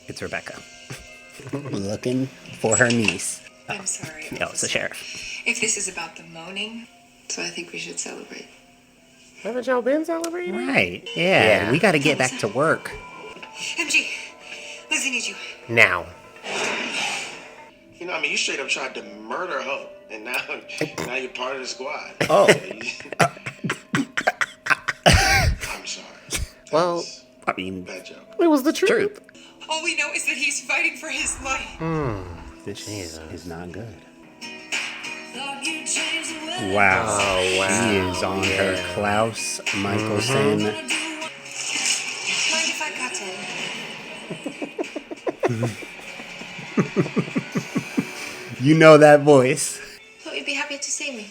It's Rebekah. Looking for her niece. I'm sorry. No, it's the sheriff. If this is about the moaning, so I think we should celebrate. Haven't y'all been celebrating? Right. Yeah. We got to get back to work. MG, Lizzie needs you. Now. You know, I mean, you straight up tried to murder Holt, and now you're part of the squad. Oh. I'm sorry. Well, I mean, Bad joke. it was the truth. All we know is that he's fighting for his life. this is not good. Wow. Wow. Oh, wow. She is on her Klaus Mikaelson. Mind if I cut in? You know that voice. Thought you'd be happy to see me.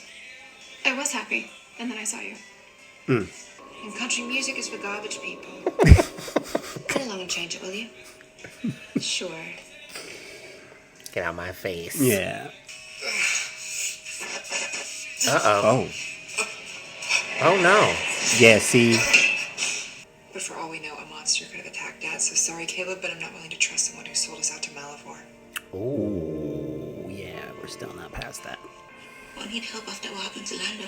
I was happy, and then I saw you. And country music is for garbage people. Come along and change it, will you? Sure. Get out my face. Yeah. Uh-oh. Oh. Oh, no. Yeah, see. But for all we know, a monster could have attacked Dad, so sorry, Caleb, but I'm not willing to trust someone who sold us out to Malivore. Ooh, yeah, we're still not past that. I need help after what happened to Lando.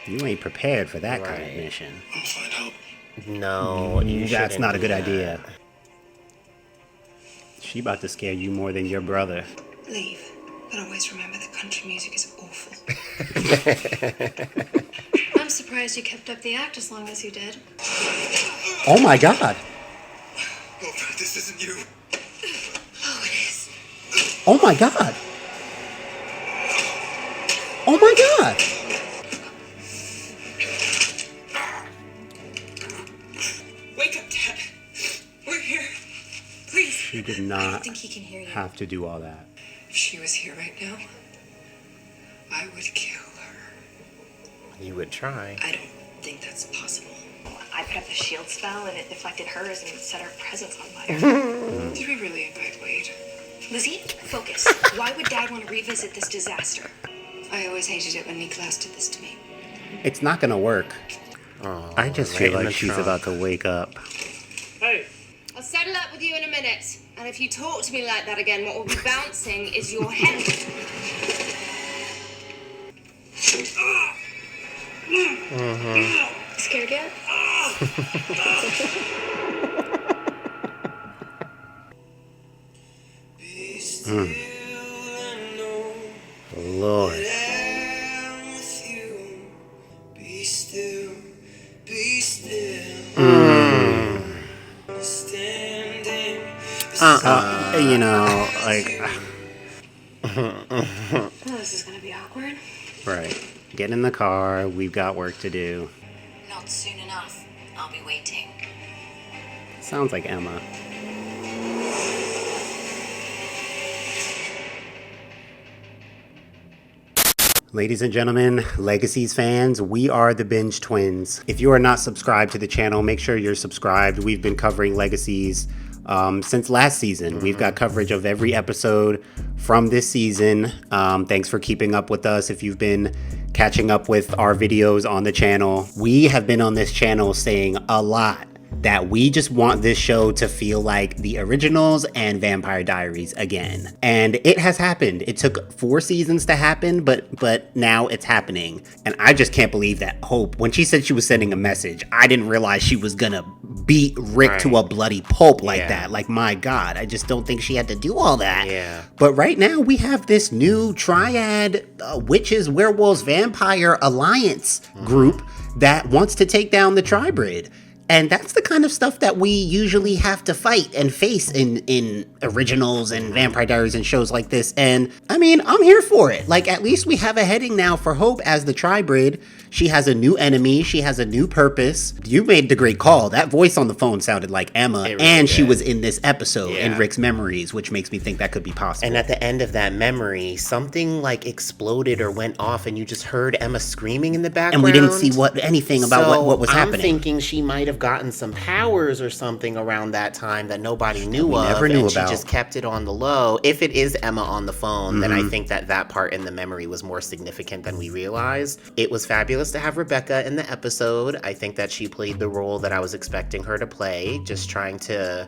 You ain't prepared for that kind of Right. mission. I'm fine, Hope. No, you That's shouldn't not a do good that. idea. She about to scare you more than your brother. Leave, but always remember that country music is awful. I'm surprised you kept up the act as long as you did. Oh my god. Hope, this isn't you. Oh, it is. Oh my god. Oh my god. Wake up, Dad. We're here. Please. She did I don't not think he can hear you. have to do all that. If she was here right now, I would kill her. You would try. I don't think that's possible. I put up the shield spell and it deflected hers and set our presence on fire. Did we really invite Wade? Lizzie, focus. Why would Dad want to revisit this disaster? I always hated it when Klaus did this to me. It's not gonna work. Oh, I just right feel in like the she's trunk. about to wake up. Hey. I'll settle up with you in a minute. And if you talk to me like that again, what will be bouncing is your head. Scared yet? Lord. You know, like, Oh, this is gonna be awkward. right. Get in the car. We've got work to do. Not soon enough. I'll be waiting. Sounds like Emma. Ladies and gentlemen, Legacies fans, we are the Binge Twins. If you are not subscribed to the channel, make sure you're subscribed. We've been covering Legacies since last season. We've got coverage of every episode from this season. Thanks for keeping up with us. If you've been catching up with our videos on the channel, we have been on this channel saying a lot that we just want this show to feel like the originals and Vampire Diaries again. And it has happened. It took 4 seasons to happen, but now it's happening. And I just can't believe that Hope, when she said she was sending a message, I didn't realize she was gonna beat Rick to a bloody pulp like that. Like, my God, I just don't think she had to do all that. Yeah. But right now we have this new Triad witches, werewolves, vampire alliance group that wants to take down the Tribrid. And that's the kind of stuff that we usually have to fight and face in originals and Vampire Diaries and shows like this. And I mean, I'm here for it. Like, at least we have a heading now for Hope as the Tribrid. She has a new enemy. She has a new purpose. You made the great call. That voice on the phone sounded like Emma, It really and she did. was in this episode in Yeah. Rick's memories, which makes me think that could be possible. And at the end of that memory, something like exploded or went off, and you just heard Emma screaming in the background. and we didn't see anything about So what was happening. I'm thinking she might have gotten some powers or something around that time that nobody knew we of. never knew and about. She just kept it on the low. If it is Emma on the phone, then I think that part in the memory was more significant than we realized. It was fabulous to have Rebekah in the episode. I think that she played the role that I was expecting her to play, just trying to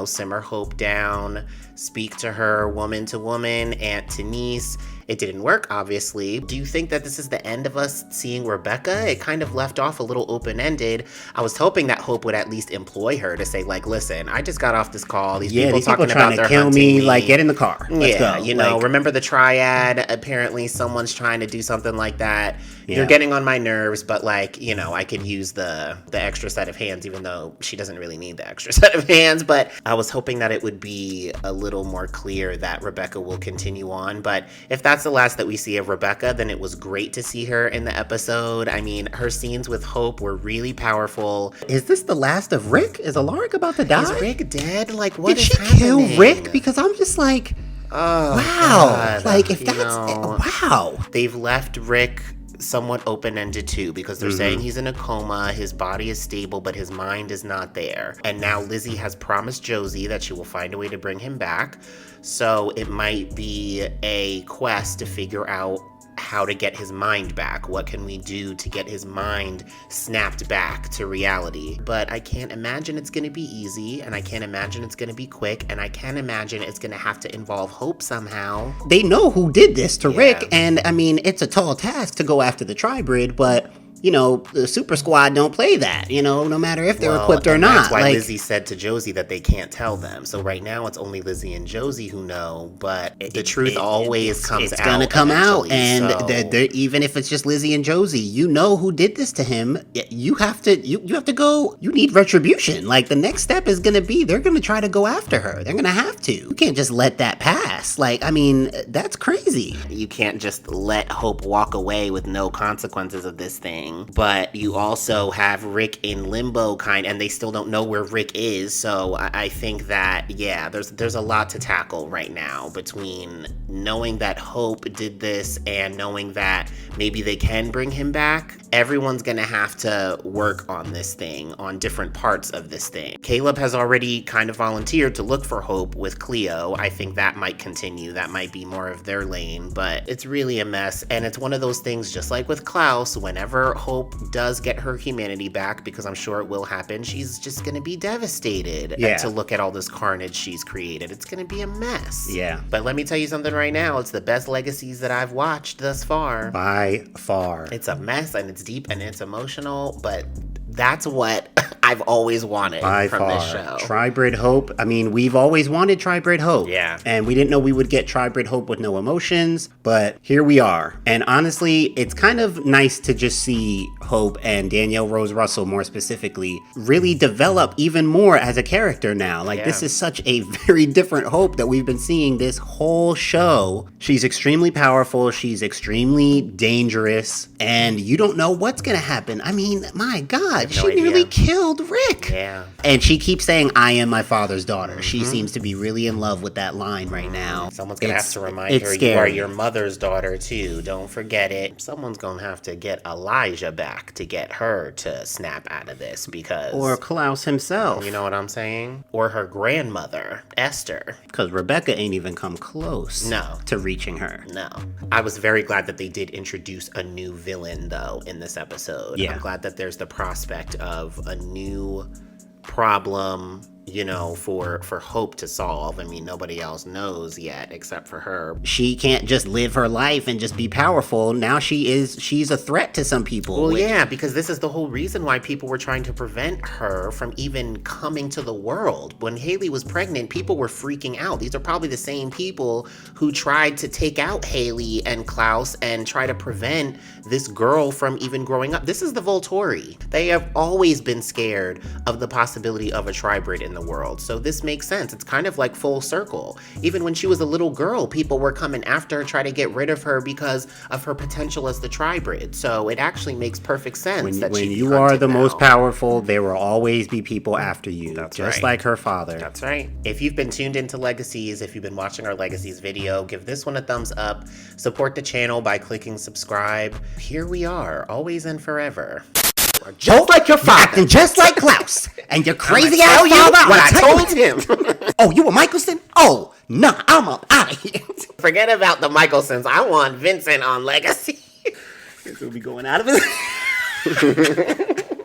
simmer Hope down, speak to her woman to woman, aunt to niece. It didn't work, obviously. Do you think that this is the end of us seeing Rebekah? It kind of left off a little open-ended. I was hoping that Hope would at least employ her to say, like, listen, I just got off this call. These people talking trying about to kill me. Like, get in the car. Let's go. Remember the Triad? Apparently someone's trying to do something like that. Yeah. You're getting on my nerves, but like, I could use the extra set of hands, even though she doesn't really need the extra set of hands. But I was hoping that it would be a little more clear that Rebekah will continue on. But if that's the last that we see of Rebekah, then it was great to see her in the episode. I mean, her scenes with Hope were really powerful. Is this the last of Rick? Is Alaric about to die? Is Rick dead? Like, what Did is she happening? kill Rick? Because I'm just like, oh, wow. God. Like, if that's, wow. They've left Rick somewhat open-ended too, because they're saying he's in a coma, his body is stable, but his mind is not there. And now Lizzie has promised Josie that she will find a way to bring him back. So it might be a quest to figure out how to get his mind back. What can we do to get his mind snapped back to reality? But I can't imagine it's going to be easy, and I can't imagine it's going to be quick, and I can't imagine it's going to have to involve Hope somehow. They know who did this to Rick, and I mean, it's a tall task to go after the Tribrid, but the Super Squad don't play that, no matter if they're equipped or not. That's why Lizzie said to Josie that they can't tell them. So right now it's only Lizzie and Josie who know, but the truth always comes out. It's gonna come out, and so. even if it's just Lizzie and Josie, who did this to him. You have to go. You need retribution. Like, the next step is gonna be they're gonna try to go after her. They're gonna have to. You can't just let that pass. Like, I mean, that's crazy. You can't just let Hope walk away with no consequences of this thing. But you also have Rick in limbo and they still don't know where Rick is. So I think that, there's a lot to tackle right now between knowing that Hope did this and knowing that maybe they can bring him back. Everyone's gonna have to work on this thing, on different parts of this thing. Caleb has already kind of volunteered to look for Hope with Cleo. I think that might continue. That might be more of their lane, but it's really a mess. And it's one of those things, just like with Klaus, whenever Hope does get her humanity back, because I'm sure it will happen, she's just gonna be devastated. Yeah. And to look at all this carnage she's created, it's gonna be a mess. Yeah. But let me tell you something right now, it's the best Legacies that I've watched thus far. By far. It's a mess, and it's deep, and it's emotional, but that's what I've always wanted from this show. Tribrid Hope. I mean, we've always wanted Tribrid Hope. Yeah. And we didn't know we would get Tribrid Hope with no emotions, but here we are. And honestly, it's kind of nice to just see Hope and Danielle Rose Russell, more specifically, really develop even more as a character now. Like, this is such a very different Hope that we've been seeing this whole show. She's extremely powerful. She's extremely dangerous. And you don't know what's going to happen. I mean, my God, she nearly killed Rick. Yeah. And she keeps saying, I am my father's daughter. She seems to be really in love with that line right now. Someone's going to have to remind her you are your mother's daughter too. Don't forget it. Someone's going to have to get Elijah back to get her to snap out of this, because... Or Klaus himself. You know what I'm saying? Or her grandmother, Esther. Because Rebekah ain't even come close to reaching her. No. I was very glad that they did introduce a new villain, though, in this episode. Yeah. I'm glad that there's the prospect of a new problem, for Hope to solve. I mean, nobody else knows yet except for her. She can't just live her life and just be powerful. Now she's a threat to some people. Well, yeah, because this is the whole reason why people were trying to prevent her from even coming to the world. When Haley was pregnant, people were freaking out. These are probably the same people who tried to take out Haley and Klaus and try to prevent this girl from even growing up. This is the Volturi. They have always been scared of the possibility of a Tribrid in the world. So this makes sense. It's kind of like full circle. Even when she was a little girl, people were coming after her, trying to get rid of her because of her potential as the Tribrid. So it actually makes perfect sense when you are the most powerful, there will always be people after you. That's just right. like her father. That's right. If you've been tuned into Legacies, if you've been watching our Legacies video, give this one a thumbs up. Support the channel by clicking subscribe. Here we are, always and forever. Just like your father. Acting just like Klaus. And your crazy ass father. What I told him. Oh, you a Mikaelson? Oh, nah, I'm up out of here. Forget about the Mikaelsons. I want Vincent on Legacy. We'll be going out of it.